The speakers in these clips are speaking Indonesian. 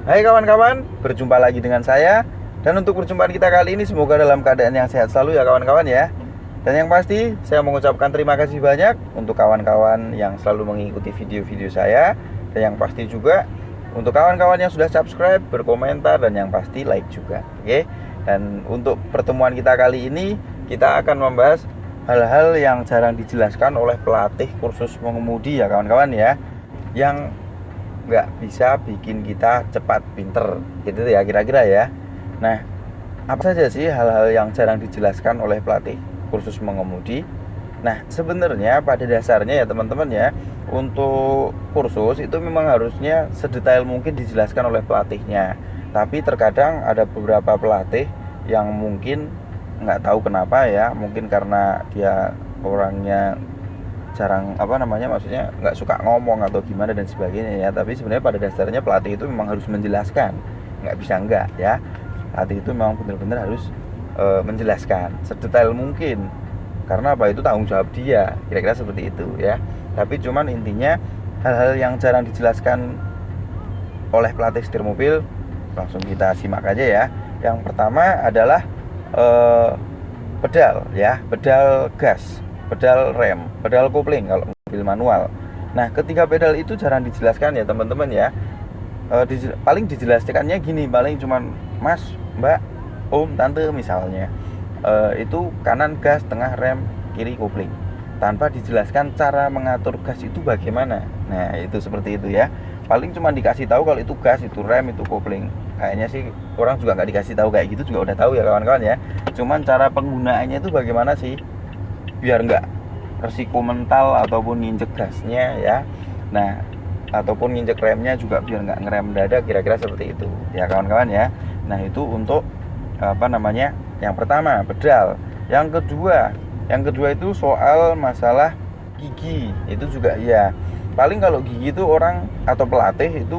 Hai kawan-kawan, berjumpa lagi dengan saya. Dan untuk perjumpaan kita kali ini semoga dalam keadaan yang sehat selalu ya kawan-kawan ya. Dan yang pasti saya mengucapkan terima kasih banyak untuk kawan-kawan yang selalu mengikuti video-video saya. Dan yang pasti juga untuk kawan-kawan yang sudah subscribe, berkomentar, dan yang pasti like juga. Oke. Dan untuk pertemuan kita kali ini kita akan membahas hal-hal yang jarang dijelaskan oleh pelatih kursus mengemudi ya kawan-kawan ya, yang nggak bisa bikin kita cepat pinter gitu ya kira-kira ya. Nah, apa saja sih hal-hal yang jarang dijelaskan oleh pelatih kursus mengemudi? Nah, sebenarnya pada dasarnya ya teman-teman ya, untuk kursus itu memang harusnya sedetail mungkin dijelaskan oleh pelatihnya. Tapi terkadang ada beberapa pelatih yang mungkin nggak tahu kenapa ya, mungkin karena dia orangnya jarang maksudnya nggak suka ngomong atau gimana dan sebagainya ya. Tapi sebenarnya pada dasarnya pelatih itu memang harus menjelaskan, nggak bisa enggak ya. Pelatih itu memang benar-benar harus menjelaskan sedetail mungkin, karena apa, itu tanggung jawab dia, kira-kira seperti itu ya. Tapi cuman intinya hal-hal yang jarang dijelaskan oleh pelatih setir mobil, langsung kita simak aja ya. Yang pertama adalah pedal ya, pedal gas, pedal rem, pedal kopling kalau mobil manual. Nah, ketiga pedal itu jarang dijelaskan ya teman-teman ya. Paling dijelaskannya gini, paling cuman mas, mbak, om, tante misalnya, itu kanan gas, tengah rem, kiri kopling, tanpa dijelaskan cara mengatur gas itu bagaimana. Nah, itu seperti itu ya. Paling cuma dikasih tahu kalau itu gas, itu rem, itu kopling. Kayaknya sih orang juga nggak dikasih tahu kayak gitu juga udah tahu ya kawan-kawan ya. Cuman cara penggunaannya itu bagaimana sih, biar nggak resiko mental ataupun nginjek gasnya ya. Nah, ataupun nginjek remnya juga biar nggak ngerem mendadak, kira-kira seperti itu ya kawan-kawan ya. Nah, itu untuk yang pertama pedal. Yang kedua itu soal masalah gigi, itu juga ya. Paling kalau gigi itu orang atau pelatih itu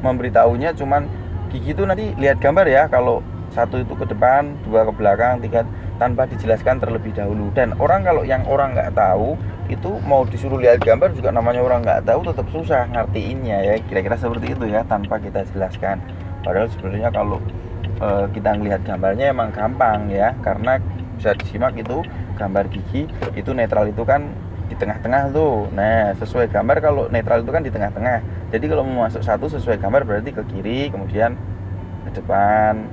memberitahunya cuman gigi itu nanti lihat gambar ya, kalau satu itu ke depan, dua ke belakang, tiga, tanpa dijelaskan terlebih dahulu. Dan kalau yang orang nggak tahu itu mau disuruh lihat gambar juga, namanya orang nggak tahu, tetap susah ngertiinnya ya, kira-kira seperti itu ya, tanpa kita jelaskan. Padahal sebenarnya kalau kita ngelihat gambarnya emang gampang ya, karena bisa disimak itu gambar gigi itu netral itu kan di tengah-tengah tuh. Nah, sesuai gambar kalau netral itu kan di tengah-tengah. Jadi kalau mau masuk satu sesuai gambar berarti ke kiri, kemudian ke depan.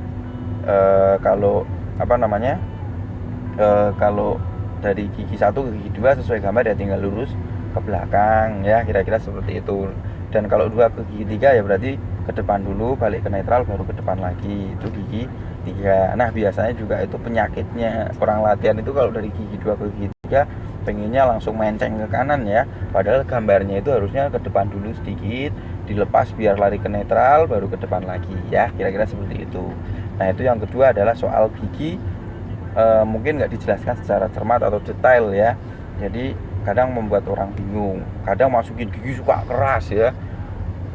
Kalau dari gigi 1 ke gigi 2 sesuai gambar ya tinggal lurus ke belakang ya, kira-kira seperti itu. Dan kalau 2 ke gigi 3 ya berarti ke depan dulu, balik ke netral, baru ke depan lagi, itu gigi 3. Nah, biasanya juga itu penyakitnya orang latihan itu kalau dari gigi 2 ke gigi 3 pengennya langsung menceng ke kanan ya, padahal gambarnya itu harusnya ke depan dulu sedikit, dilepas biar lari ke netral, baru ke depan lagi ya, kira-kira seperti itu. Nah, itu yang kedua adalah soal gigi. Mungkin nggak dijelaskan secara cermat atau detail ya, jadi kadang membuat orang bingung. Kadang masukin gigi suka keras ya.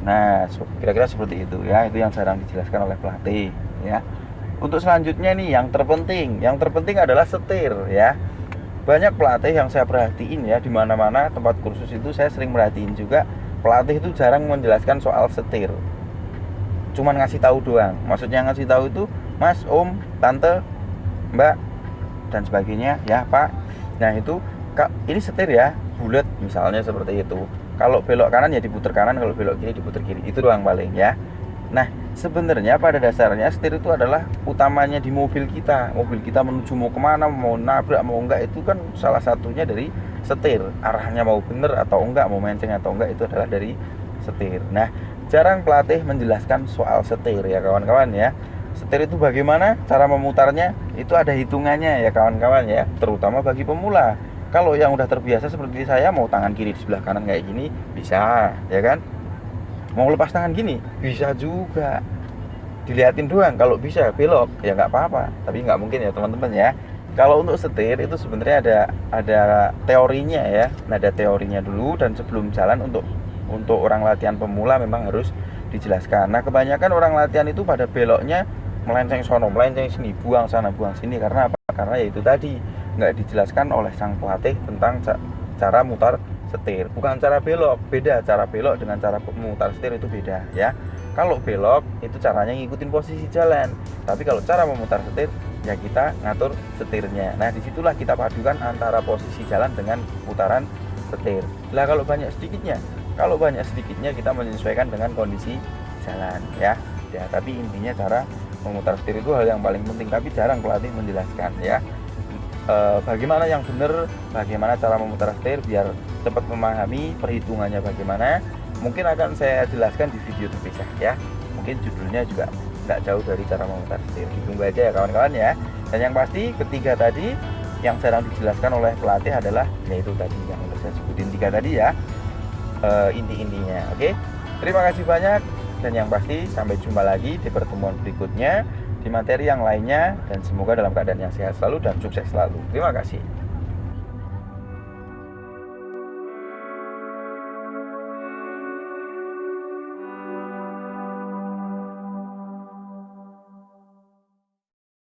Nah, kira-kira seperti itu ya, itu yang jarang dijelaskan oleh pelatih ya. Untuk selanjutnya nih, yang terpenting adalah setir ya. Banyak pelatih yang saya perhatiin ya, di mana-mana tempat kursus itu saya sering merhatiin juga, pelatih itu jarang menjelaskan soal setir. Cuman ngasih tahu doang. Maksudnya ngasih tahu itu mas, om, tante, mbak, dan sebagainya ya, pak. Nah, itu ini setir ya, bulat misalnya seperti itu. Kalau belok kanan ya diputar kanan, kalau belok kiri diputar kiri. Itu doang paling ya. Nah, sebenarnya pada dasarnya setir itu adalah utamanya di mobil kita. Mobil kita menuju mau kemana, mau nabrak mau enggak, itu kan salah satunya dari setir. Arahnya mau bener atau enggak, mau menceng atau enggak, itu adalah dari setir. Nah, jarang pelatih menjelaskan soal setir ya kawan-kawan ya. Setir itu bagaimana cara memutarnya, itu ada hitungannya ya kawan-kawan ya, terutama bagi pemula. Kalau yang udah terbiasa seperti saya, mau tangan kiri di sebelah kanan kayak gini bisa ya kan, mau lepas tangan gini bisa juga, diliatin doang. Kalau bisa belok ya nggak apa-apa, tapi nggak mungkin ya teman-teman ya. Kalau untuk setir itu sebenarnya ada teorinya ya. Nah, ada teorinya dulu, dan sebelum jalan untuk orang latihan pemula memang harus dijelaskan. Nah, kebanyakan orang latihan itu pada beloknya melenceng sono, melenceng sini, buang sana, buang sini. Karena apa? Karena ya itu tadi, nggak dijelaskan oleh sang pelatih tentang cara mutar setir. Bukan cara belok, beda cara belok dengan cara memutar setir, itu beda ya. Kalau belok itu caranya ngikutin posisi jalan, tapi kalau cara memutar setir ya kita ngatur setirnya. Nah disitulah kita padukan antara posisi jalan dengan putaran setir. Lah kalau banyak sedikitnya kita menyesuaikan dengan kondisi jalan ya. Ya tapi intinya cara memutar setir itu hal yang paling penting, tapi jarang pelatih menjelaskan ya. Bagaimana yang benar, bagaimana cara memutar setir biar cepat memahami perhitungannya bagaimana, mungkin akan saya jelaskan di video terpisah ya. Mungkin judulnya juga nggak jauh dari cara memutar setir, ditunggu aja ya kawan-kawan ya. Dan yang pasti ketiga tadi yang jarang dijelaskan oleh pelatih adalah yaitu tadi yang udah saya sebutin 3 tadi ya, inti-intinya. Oke, terima kasih banyak, dan yang pasti sampai jumpa lagi di pertemuan berikutnya di materi yang lainnya, dan semoga dalam keadaan yang sehat selalu dan sukses selalu. Terima kasih.